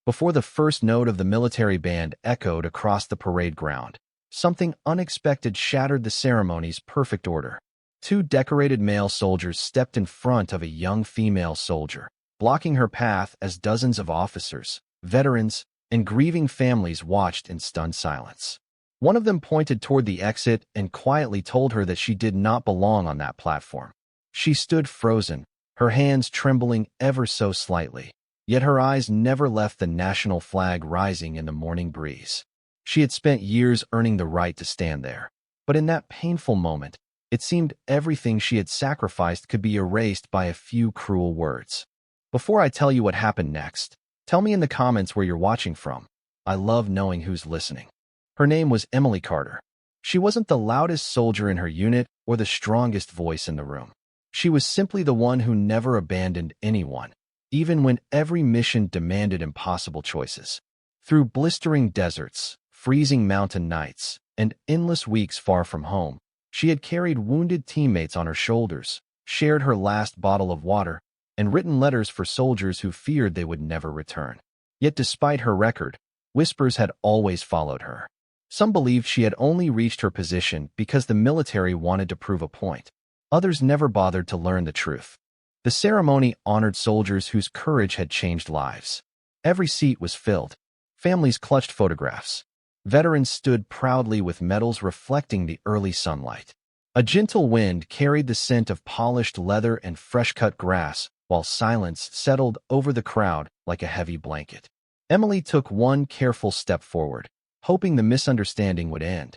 Before the first note of the military band echoed across the parade ground, something unexpected shattered the ceremony's perfect order. Two decorated male soldiers stepped in front of a young female soldier, blocking her path as dozens of officers, veterans, and grieving families watched in stunned silence. One of them pointed toward the exit and quietly told her that she did not belong on that platform. She stood frozen, her hands trembling ever so slightly, yet her eyes never left the national flag rising in the morning breeze. She had spent years earning the right to stand there, but in that painful moment, it seemed everything she had sacrificed could be erased by a few cruel words. Before I tell you what happened next, tell me in the comments where you're watching from. I love knowing who's listening. Her name was Emily Carter. She wasn't the loudest soldier in her unit or the strongest voice in the room. She was simply the one who never abandoned anyone, even when every mission demanded impossible choices. Through blistering deserts, freezing mountain nights, and endless weeks far from home, she had carried wounded teammates on her shoulders, shared her last bottle of water, and written letters for soldiers who feared they would never return. Yet despite her record, whispers had always followed her. Some believed she had only reached her position because the military wanted to prove a point. Others never bothered to learn the truth. The ceremony honored soldiers whose courage had changed lives. Every seat was filled. Families clutched photographs. Veterans stood proudly with medals reflecting the early sunlight. A gentle wind carried the scent of polished leather and fresh-cut grass, while silence settled over the crowd like a heavy blanket. Emily took one careful step forward, hoping the misunderstanding would end.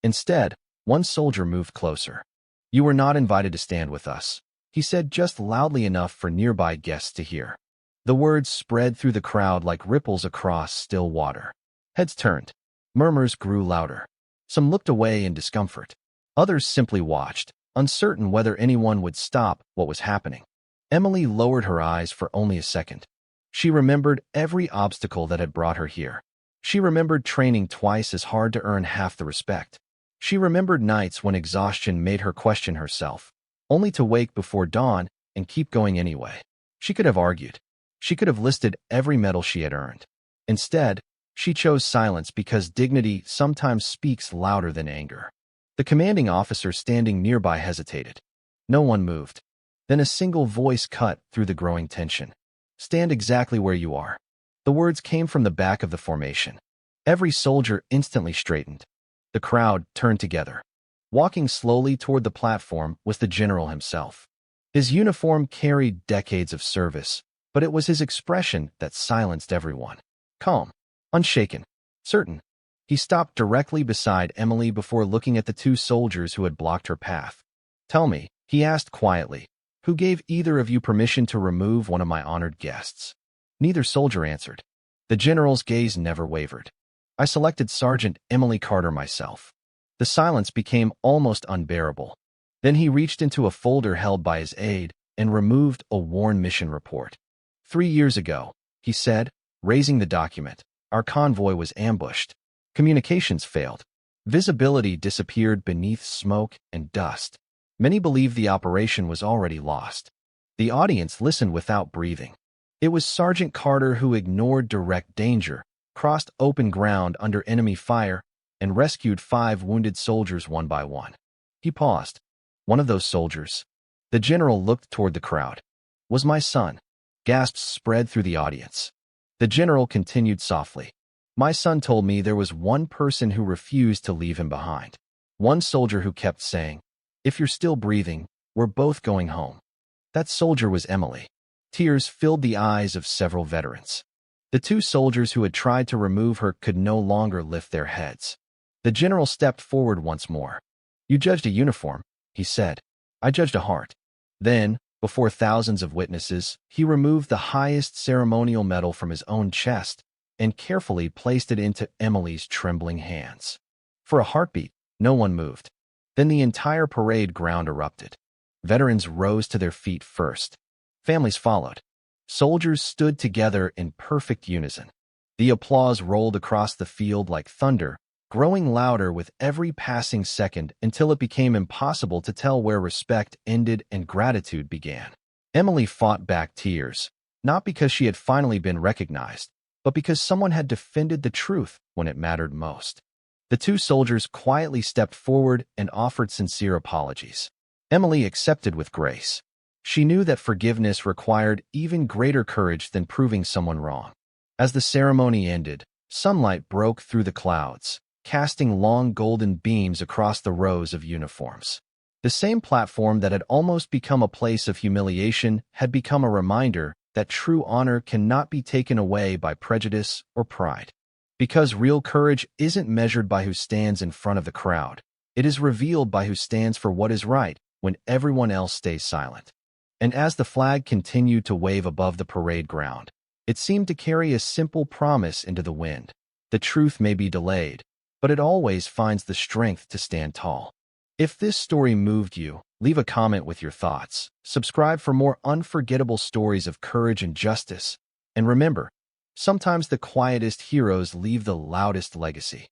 Instead, one soldier moved closer. "You were not invited to stand with us," he said just loudly enough for nearby guests to hear. The words spread through the crowd like ripples across still water. Heads turned. Murmurs grew louder. Some looked away in discomfort. Others simply watched, uncertain whether anyone would stop what was happening. Emily lowered her eyes for only a second. She remembered every obstacle that had brought her here. She remembered training twice as hard to earn half the respect. She remembered nights when exhaustion made her question herself, only to wake before dawn and keep going anyway. She could have argued. She could have listed every medal she had earned. Instead, she chose silence because dignity sometimes speaks louder than anger. The commanding officer standing nearby hesitated. No one moved. Then a single voice cut through the growing tension. "Stand exactly where you are." The words came from the back of the formation. Every soldier instantly straightened. The crowd turned together. Walking slowly toward the platform was the general himself. His uniform carried decades of service, but it was his expression that silenced everyone. Calm, unshaken, certain. He stopped directly beside Emily before looking at the two soldiers who had blocked her path. "Tell me," he asked quietly, "who gave either of you permission to remove one of my honored guests?" Neither soldier answered. The general's gaze never wavered. "I selected Sergeant Emily Carter myself." The silence became almost unbearable. Then he reached into a folder held by his aide and removed a worn mission report. 3 years ago, he said, raising the document, our convoy was ambushed. Communications failed. Visibility disappeared beneath smoke and dust. Many believed the operation was already lost. The audience listened without breathing. It was Sergeant Carter who ignored direct danger, crossed open ground under enemy fire, and rescued 5 wounded soldiers one by one. He paused. One of those soldiers. The general looked toward the crowd. "Was my son." Gasps spread through the audience. The general continued softly. "My son told me there was one person who refused to leave him behind. One soldier who kept saying, 'If you're still breathing, we're both going home.' That soldier was Emily." Tears filled the eyes of several veterans. The 2 soldiers who had tried to remove her could no longer lift their heads. The general stepped forward once more. "You judged a uniform," he said. "I judged a heart." Then, before thousands of witnesses, he removed the highest ceremonial medal from his own chest and carefully placed it into Emily's trembling hands. For a heartbeat, no one moved. Then the entire parade ground erupted. Veterans rose to their feet first. Families followed. Soldiers stood together in perfect unison. The applause rolled across the field like thunder, growing louder with every passing second until it became impossible to tell where respect ended and gratitude began. Emily fought back tears, not because she had finally been recognized, but because someone had defended the truth when it mattered most. The two soldiers quietly stepped forward and offered sincere apologies. Emily accepted with grace. She knew that forgiveness required even greater courage than proving someone wrong. As the ceremony ended, sunlight broke through the clouds, casting long golden beams across the rows of uniforms. The same platform that had almost become a place of humiliation had become a reminder that true honor cannot be taken away by prejudice or pride. Because real courage isn't measured by who stands in front of the crowd, it is revealed by who stands for what is right when everyone else stays silent. And as the flag continued to wave above the parade ground, it seemed to carry a simple promise into the wind. The truth may be delayed, but it always finds the strength to stand tall. If this story moved you, leave a comment with your thoughts. Subscribe for more unforgettable stories of courage and justice. And remember, sometimes the quietest heroes leave the loudest legacy.